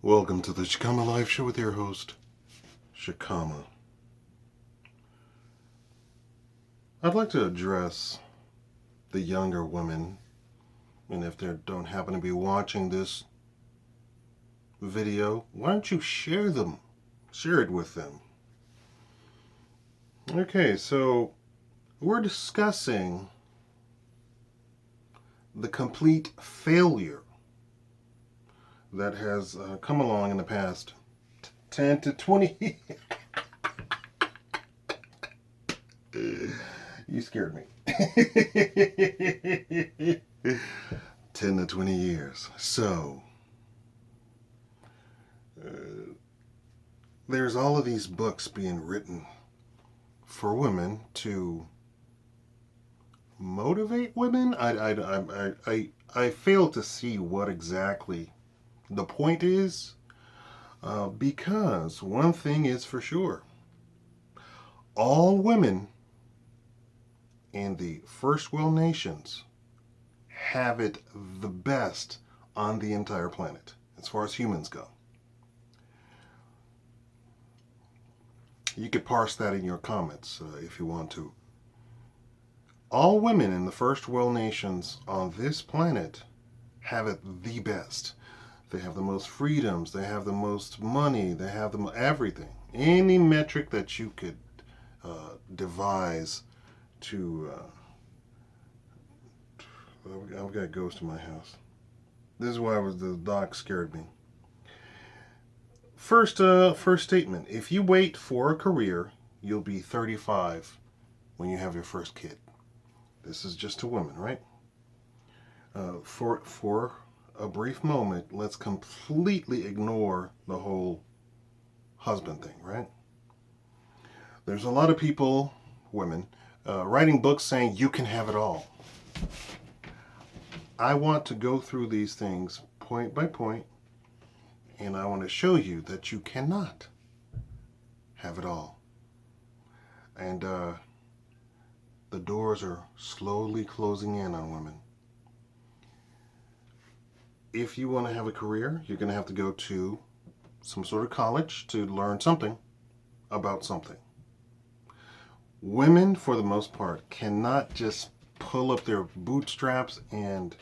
Welcome to the Shakaama Live Show with your host, Shakaama. I'd like to address the younger women, and if they don't happen to be watching this video, why don't you share them? Share it with them. Okay, so we're discussing the complete failure that has come along in the past 10 to 20 You scared me. 10 to 20 years. So, there's all of these books being written for women to motivate women. I fail to see what exactly the point is, because one thing is for sure. All women in the first world nations have it the best on the entire planet as far as humans go. You could parse that in your comments if you want to. All women in the first world nations on this planet have it the best. They have the most freedoms, they have the most money, they have everything. Any metric that you could devise to I've got a ghost in my house. This is why the dog scared me. First statement. If you wait for a career, you'll be 35 when you have your first kid. This is just to women, right? For a brief moment, let's completely ignore the whole husband thing, right? There's a lot of people, women, writing books saying you can have it all. I want to go through these things point by point, and I want to show you that you cannot have it all. And the doors are slowly closing in on women. If you want to have a career, you're going to have to go to some sort of college to learn something about something. Women, for the most part, cannot just pull up their bootstraps and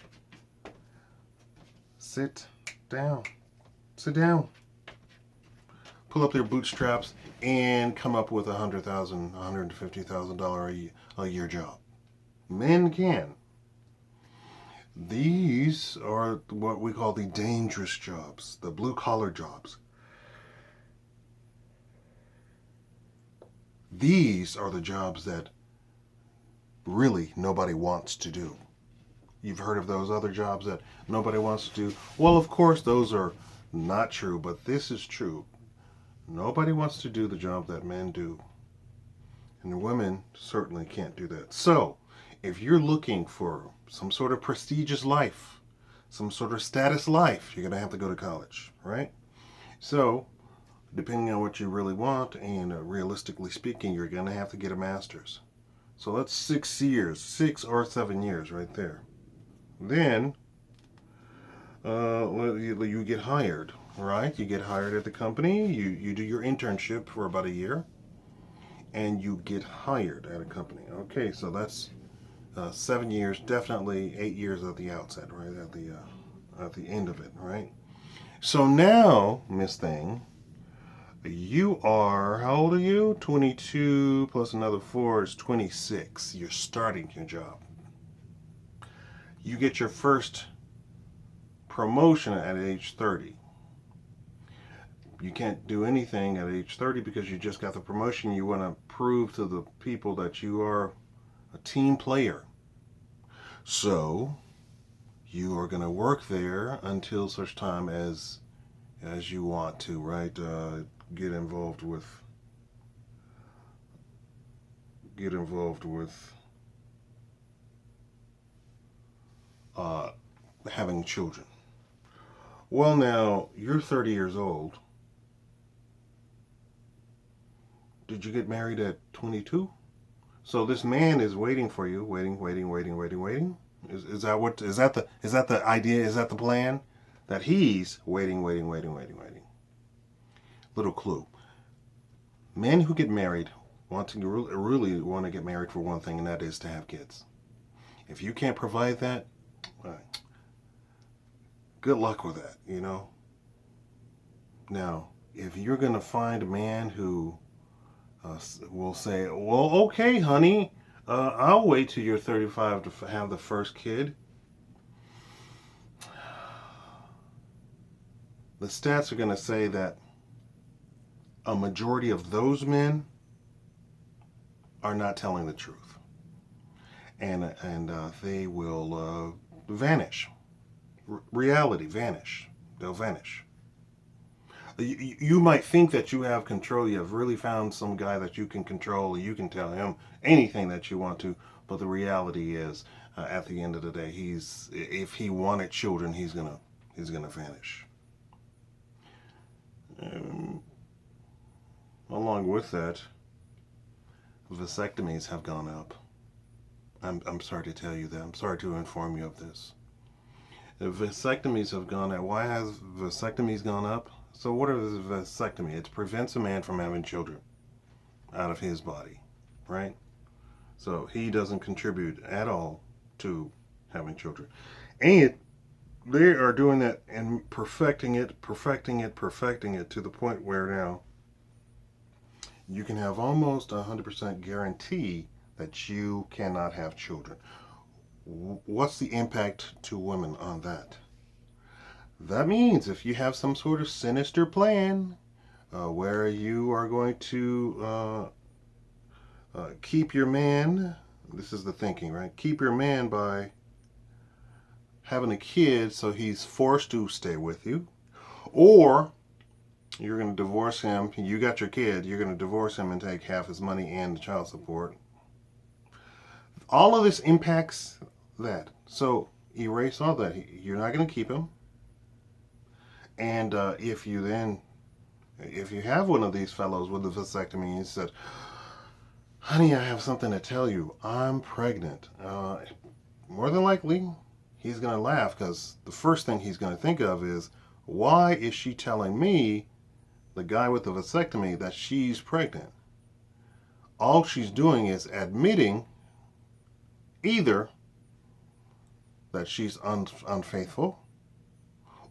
sit down. Pull up their bootstraps and come up with $100,000, $150,000 a year job. Men can. These are what we call the dangerous jobs, the blue-collar jobs. These are the jobs that really nobody wants to do. You've heard of those other jobs that nobody wants to do? Well, of course, those are not true, but this is true. Nobody wants to do the job that men do. And women certainly can't do that. So, if you're looking for some sort of prestigious life, some sort of status life, you're going to have to go to college, right? So, depending on what you really want, and realistically speaking, you're going to have to get a master's. So that's 6 years, 6 or 7 years right there. Then, you get hired, right? You get hired at the company, you do your internship for about a year, and you get hired at a company. Okay, so that's 7 years, definitely 8 years at the outset, right? At the end of it, right? So now, Miss Thing, you are, how old are you? 22 plus another 4 is 26. You're starting your job. You get your first promotion at age 30. You can't do anything at age 30 because you just got the promotion. You want to prove to the people that you are a team player. So, you are going to work there until such time as you want to, right? Get involved with having children. Well, now you're 30 years old. Did you get married at 22? So this man is waiting for you, waiting. Is that the idea? Is that the plan? that he's waiting. Little clue. Men who get married really want to get married for one thing, and that is to have kids. If you can't provide that, good luck with that, you know? Now, if you're going to find a man who will say, well, okay, honey, I'll wait till you're 35 to have the first kid. The stats are going to say that a majority of those men are not telling the truth. And they will vanish. Reality vanish. They'll vanish. You might think that you have control. You have really found some guy that you can control. You can tell him anything that you want to. But the reality is, at the end of the day, if he wanted children, he's gonna vanish. Along with that, vasectomies have gone up. I'm sorry to tell you that. I'm sorry to inform you of this. The vasectomies have gone up. Why has vasectomies gone up? So what is a vasectomy? It prevents a man from having children out of his body, right? So he doesn't contribute at all to having children. And they are doing that and perfecting it to the point where now you can have almost 100% guarantee that you cannot have children. What's the impact to women on that? That means if you have some sort of sinister plan where you are going to keep your man, this is the thinking, right? Keep your man by having a kid so he's forced to stay with you, or you're going to divorce him. You got your kid, you're going to divorce him and take half his money and the child support. All of this impacts that. So erase all that. You're not going to keep him. And if you have one of these fellows with a vasectomy and he said, honey, I have something to tell you. I'm pregnant. More than likely, he's going to laugh because the first thing he's going to think of is, why is she telling me, the guy with the vasectomy, that she's pregnant? All she's doing is admitting either that she's unfaithful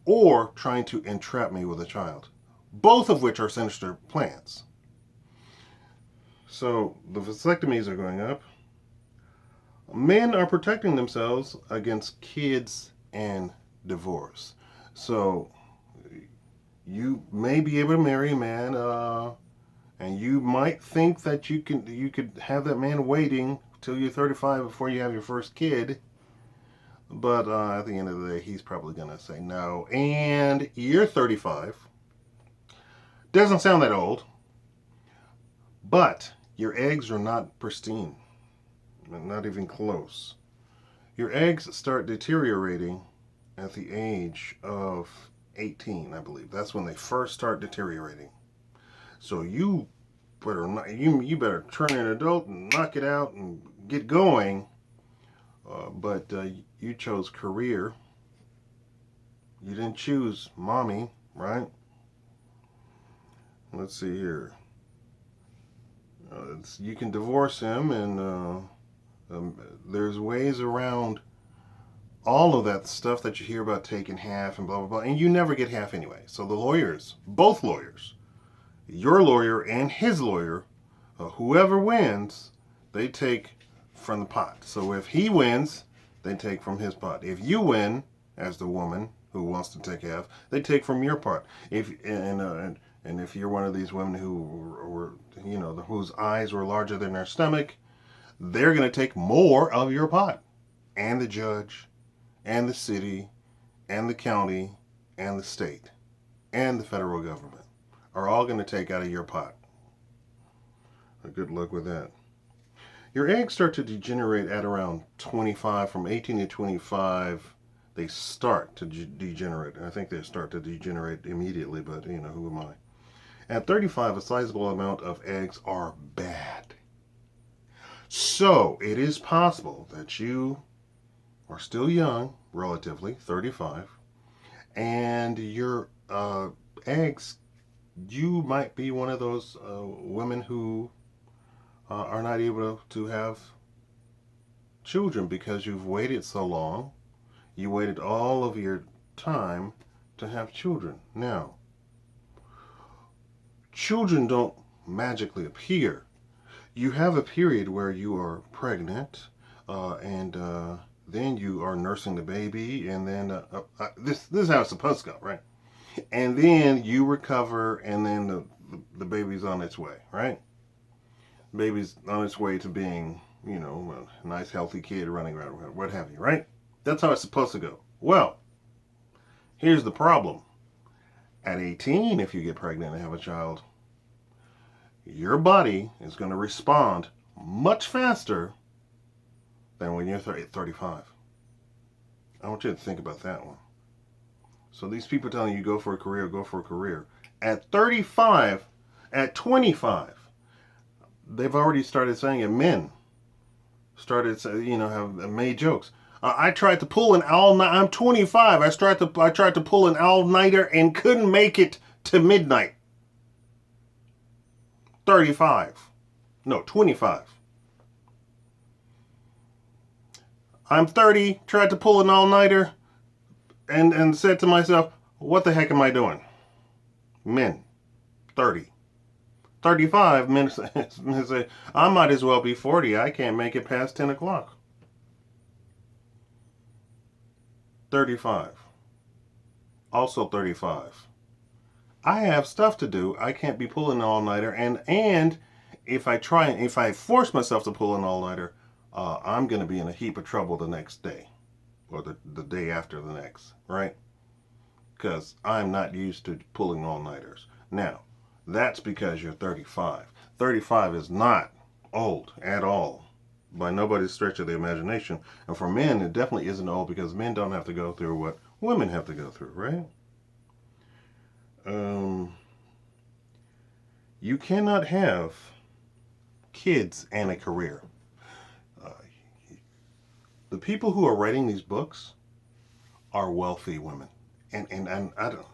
or trying to entrap me with a child, both of which are sinister plans. So the vasectomies are going up. Men are protecting themselves against kids and divorce. So you may be able to marry a man, and you might think that you could have that man waiting till you're 35 before you have your first kid. But at the end of the day, he's probably going to say no. And you're 35. Doesn't sound that old. But your eggs are not pristine. Not even close. Your eggs start deteriorating at the age of 18, I believe. That's when they first start deteriorating. So you better turn an adult and knock it out and get going. But you chose career. You didn't choose mommy, right? Let's see here. You can divorce him, and there's ways around all of that stuff that you hear about taking half and blah, blah, blah. And you never get half anyway. So the lawyers, both lawyers, your lawyer and his lawyer, whoever wins, they take from the pot. So if he wins, they take from his pot. If you win, as the woman who wants to take half, they take from your part. And if you're one of these women who were, whose eyes were larger than their stomach, they're going to take more of your pot. And the judge, and the city, and the county, and the state, and the federal government are all going to take out of your pot. Good luck with that. Your eggs start to degenerate at around 25. From 18 to 25, they start to degenerate. I think they start to degenerate immediately, but who am I? At 35, a sizable amount of eggs are bad. So it is possible that you are still young, relatively, 35, and your eggs, you might be one of those women who are not able to have children because you've waited so long. You waited all of your time to have children. Now, children don't magically appear. You have a period where you are pregnant, and then you are nursing the baby, and then this is how it's supposed to go, right? And then you recover, and then the baby's on its way, right? Baby's on its way to being, a nice healthy kid running around, what have you, right? That's how it's supposed to go. Well, here's the problem. At 18, if you get pregnant and have a child, your body is going to respond much faster than when you're 35. I want you to think about that one. So these people telling you go for a career, go for a career. At 35, at 25, they've already started saying it. Men started, have made jokes. I tried to pull an all night. I'm 25. I tried to pull an all nighter and couldn't make it to midnight. 35. No, 25. I'm 30. Tried to pull an all nighter and said to myself, what the heck am I doing? Men. 30. 35, men say, I might as well be 40. I can't make it past 10 o'clock. 35. Also 35. I have stuff to do. I can't be pulling an all-nighter. And if I force myself to pull an all-nighter, I'm going to be in a heap of trouble the next day. Or the day after the next, right? Because I'm not used to pulling all-nighters. Now, that's because you're 35. 35 is not old at all, by nobody's stretch of the imagination. And for men, it definitely isn't old because men don't have to go through what women have to go through, right? You cannot have kids and a career. Uh, the people who are writing these books are wealthy women. And I don't.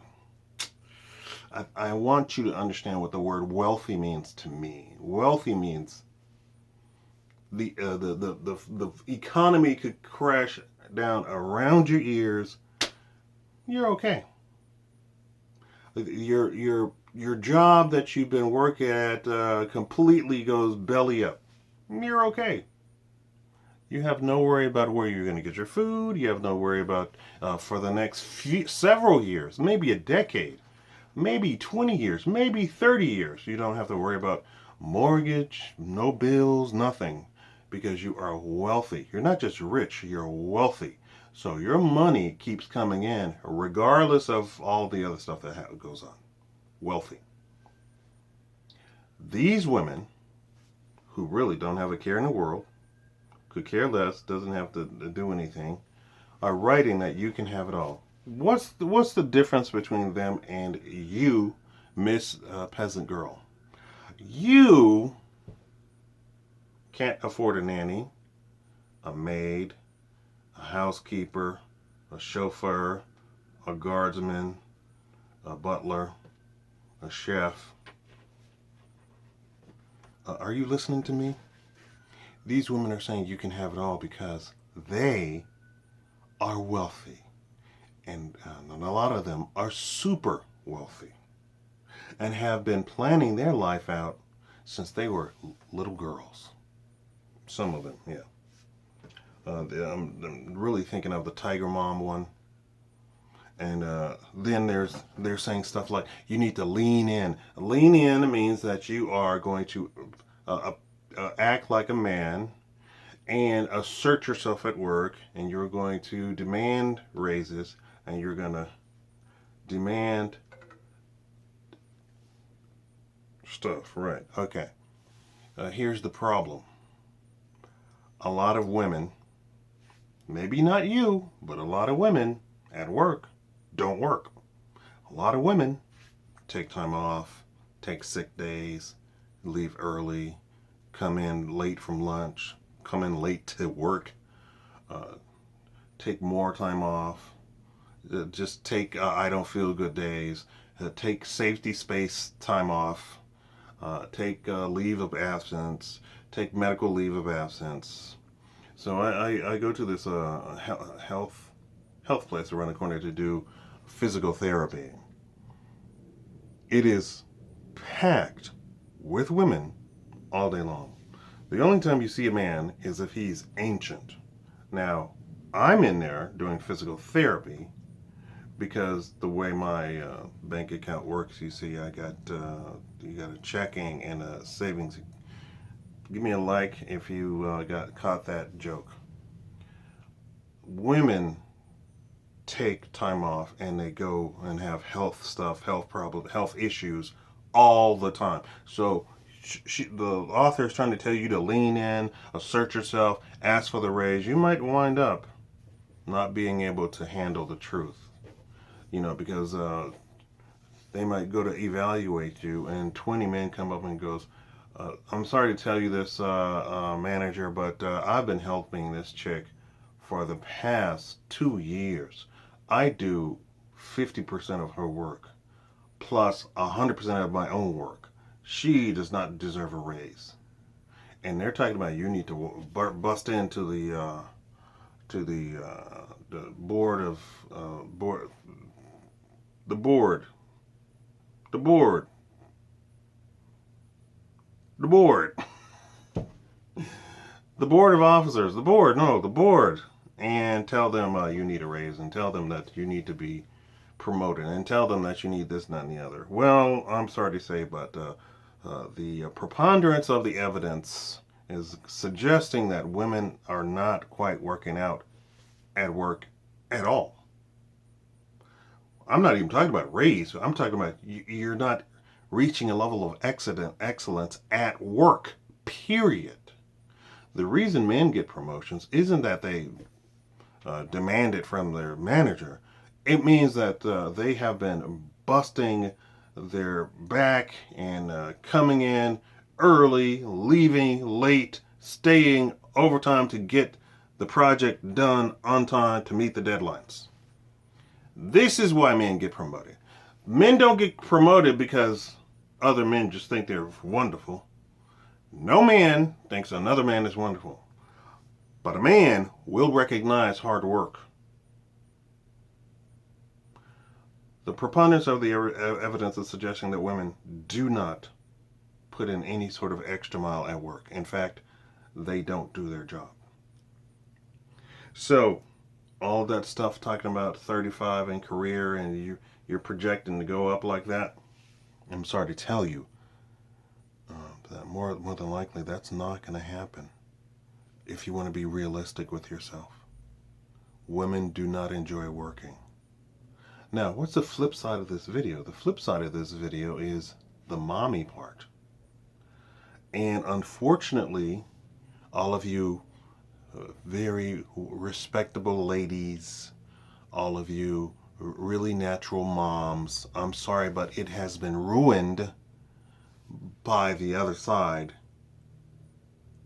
I want you to understand what the word wealthy means to me. Wealthy means the economy could crash down around your ears. You're okay. Your job that you've been working at completely goes belly up. You're okay. You have no worry about where you're going to get your food. You have no worry about for the next several years, maybe a decade, maybe 20 years, maybe 30 years. You don't have to worry about mortgage, no bills, nothing, because you are wealthy. You're not just rich, you're wealthy. So your money keeps coming in regardless of all the other stuff that goes on. Wealthy. These women who really don't have a care in the world, could care less, doesn't have to do anything, are writing that you can have it all. What's the difference between them and you, Miss Peasant Girl? You can't afford a nanny, a maid, a housekeeper, a chauffeur, a guardsman, a butler, a chef. Are you listening to me? These women are saying you can have it all because they are wealthy. And a lot of them are super wealthy and have been planning their life out since they were little girls. Some of them, yeah. I'm really thinking of the Tiger Mom one. And then they're saying stuff like, you need to lean in. Lean in means that you are going to act like a man and assert yourself at work, and you're going to demand raises, and you're going to demand stuff. Right. Okay. Here's the problem. A lot of women, maybe not you, but a lot of women at work don't work. A lot of women take time off, take sick days, leave early, come in late from lunch, come in late to work, take more time off, Just take I don't feel good days. Take safety space time off. Take leave of absence. Take medical leave of absence. So I go to this health place around the corner to do physical therapy. It is packed with women all day long. The only time you see a man is if he's ancient. Now, I'm in there doing physical therapy because the way my bank account works, you see, I got you got a checking and a savings. Give me a like if you got caught that joke. Women take time off and they go and have health stuff, health problems, health issues all the time. So the author is trying to tell you to lean in, assert yourself, ask for the raise. You might wind up not being able to handle the truth, because they might go to evaluate you and 20 men come up and goes, I'm sorry to tell you this, manager, but I've been helping this chick for the past 2 years. I do 50% of her work plus 100% of my own work. She does not deserve a raise. And they're talking about you need to bust into the board of board the board the board the board the board of officers, the board, and tell them you need a raise, and tell them that you need to be promoted, and tell them that you need this, that, and the other. Well, I'm sorry to say, but the preponderance of the evidence is suggesting that women are not quite working out at work at all. I'm not even talking about raise. I'm talking about you're not reaching a level of excellence at work, period. The reason men get promotions isn't that they demand it from their manager. It means that they have been busting their back and coming in early, leaving late, staying overtime to get the project done on time to meet the deadlines. This is why men get promoted. Men don't get promoted because other men just think they're wonderful. No man thinks another man is wonderful. But a man will recognize hard work. The preponderance of the evidence is suggesting that women do not put in any sort of extra mile at work. In fact, they don't do their job. So, all that stuff talking about 35 and career and you're projecting to go up like that, I'm sorry to tell you that more than likely that's not going to happen if you want to be realistic with yourself. Women do not enjoy working. Now, what's the flip side of this video? The flip side of this video is the mommy part. And unfortunately, all of you very respectable ladies, all of you really natural moms, I'm sorry, but it has been ruined by the other side,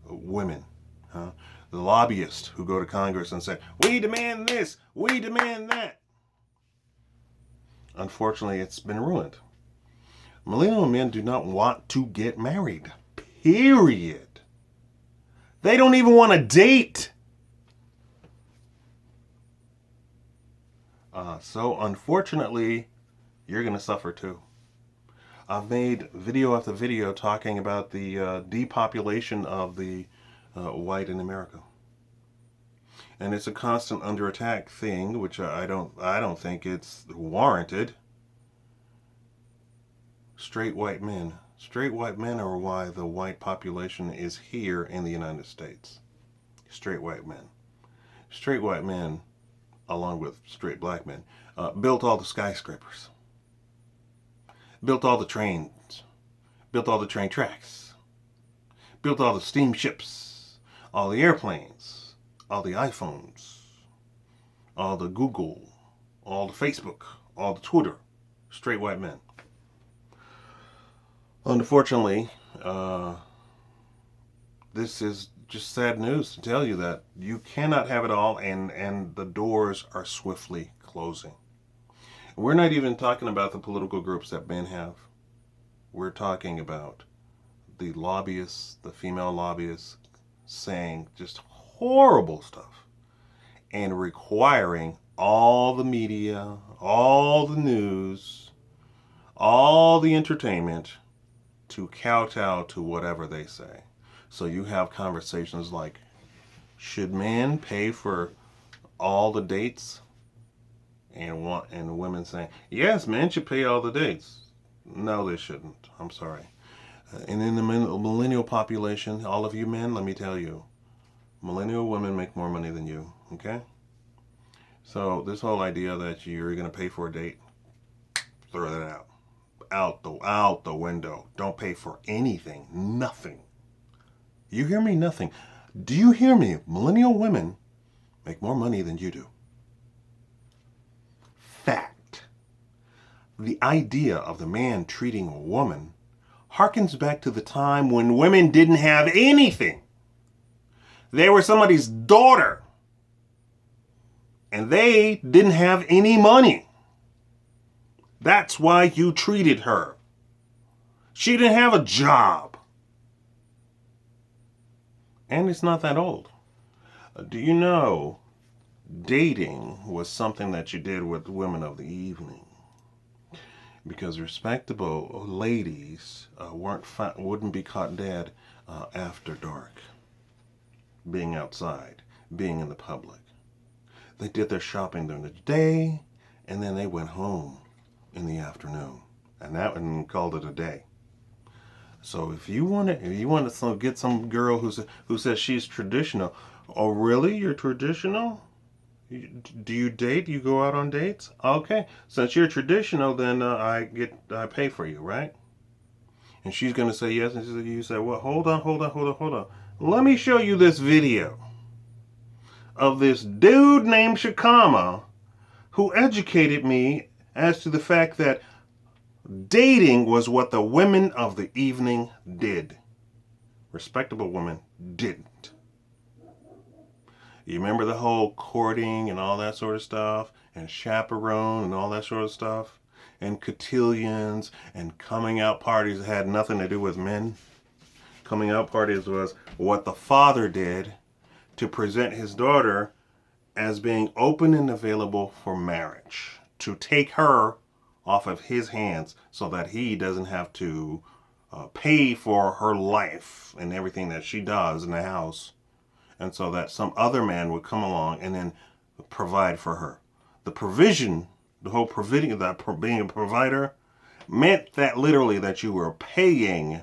women. The lobbyists who go to Congress and say, we demand this, we demand that. Unfortunately, it's been ruined. Millennial men do not want to get married. Period. They don't even want to date. So unfortunately, you're going to suffer too. I've made video after video talking about the depopulation of the white in America. And it's a constant under attack thing, which I don't think it's warranted. Straight white men. Straight white men are why the white population is here in the United States. Straight white men. Straight white men, along with straight black men, built all the skyscrapers. Built all the trains. Built all the train tracks. Built all the steamships. All the airplanes. All the iPhones. All the Google. All the Facebook. All the Twitter. Straight white men. Unfortunately, this is just sad news to tell you that you cannot have it all, and the doors are swiftly closing. We're not even talking about the political groups that men have. We're talking about the lobbyists, the female lobbyists, saying just horrible stuff and requiring all the media, all the news, all the entertainment to kowtow to whatever they say. So you have conversations like, should men pay for all the dates? And women saying, yes, men should pay all the dates. No, they shouldn't. I'm sorry. And in the millennial population, all of you men, let me tell you, millennial women make more money than you, okay? So this whole idea that you're going to pay for a date, throw that out. Out the window. Don't pay for anything. Nothing. You hear me? Nothing. Do you hear me? Millennial women make more money than you do. Fact. The idea of the man treating a woman harkens back to the time when women didn't have anything. They were somebody's daughter. And they didn't have any money. That's why you treated her. She didn't have a job. And it's not that old. Do you know dating was something that you did with women of the evening? Because respectable ladies wouldn't be caught dead after dark, being outside, being in the public. They did their shopping during the day, and then they went home in the afternoon, and called it a day. So if you want to get some girl who says she's traditional, oh really? You're traditional? Do you date? You go out on dates? Okay, since you're traditional, then I pay for you, right? And she's gonna say yes, and you say, well, hold on. Let me show you this video of this dude named Shakaama who educated me as to the fact that dating was what the women of the evening did. Respectable women didn't. You remember the whole courting and all that sort of stuff, and chaperone and all that sort of stuff, and cotillions and coming out parties that had nothing to do with men? Coming out parties was what the father did to present his daughter as being open and available for marriage, to take her off of his hands so that he doesn't have to pay for her life and everything that she does in the house, and so that some other man would come along and then provide for her. The provision, the whole providing of that, being a provider, meant that literally that you were paying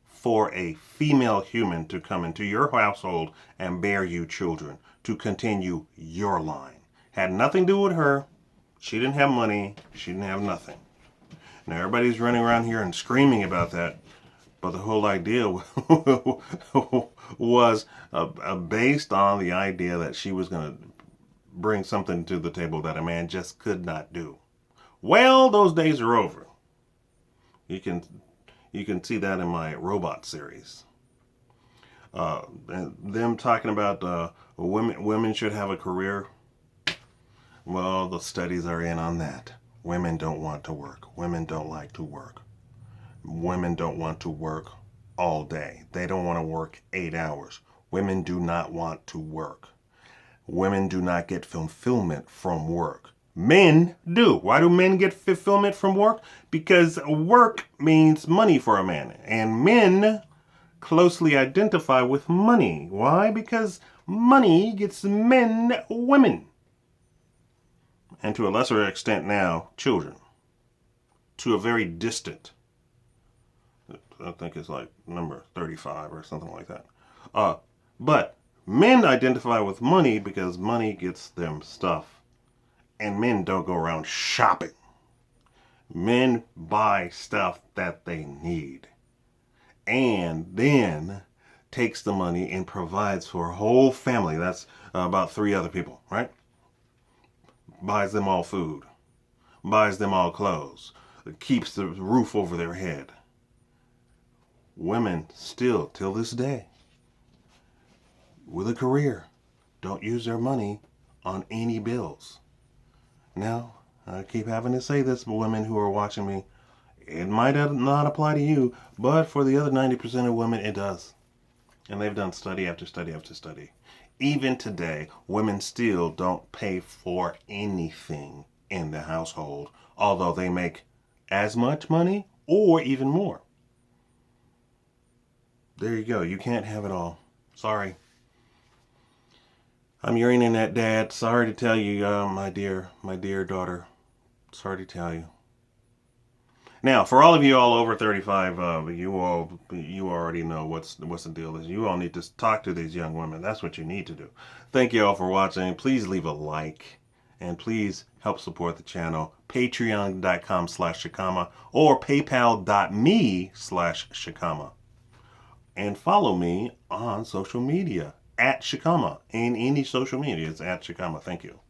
for a female human to come into your household and bear you children, to continue your line. Had nothing to do with her. She didn't have money. She didn't have nothing. Now everybody's running around here and screaming about that, but the whole idea was based on the idea that she was going to bring something to the table that a man just could not do. Well, those days are over. You can see that in my robot series. And them talking about women should have a career. Well, the studies are in on that. Women don't want to work. Women don't like to work. Women don't want to work all day. They don't want to work 8 hours. Women do not want to work. Women do not get fulfillment from work. Men do. Why do men get fulfillment from work? Because work means money for a man. And men closely identify with money. Why? Because money gets men women. And to a lesser extent now, children. To a very distant, I think it's like number 35 or something like that. But men identify with money because money gets them stuff. And men don't go around shopping. Men buy stuff that they need. And then takes the money and provides for a whole family. That's about 3 other people, right? Buys them all food. Buys them all clothes. Keeps the roof over their head. Women still, till this day, with a career, don't use their money on any bills. Now, I keep having to say this, women who are watching me. It might not apply to you, but for the other 90% of women, it does. And they've done study after study after study. Even today, women still don't pay for anything in the household, although they make as much money or even more. There you go. You can't have it all. Sorry. I'm your internet dad. Sorry to tell you, my dear daughter. Sorry to tell you. Now, for all of you all over 35, you already know what's the deal is. You all need to talk to these young women. That's what you need to do. Thank you all for watching. Please leave a like and please help support the channel. Patreon.com/Shakaama or PayPal.me/Shakaama. And follow me on social media at Shakaama. In any social media, it's at Shakaama. Thank you.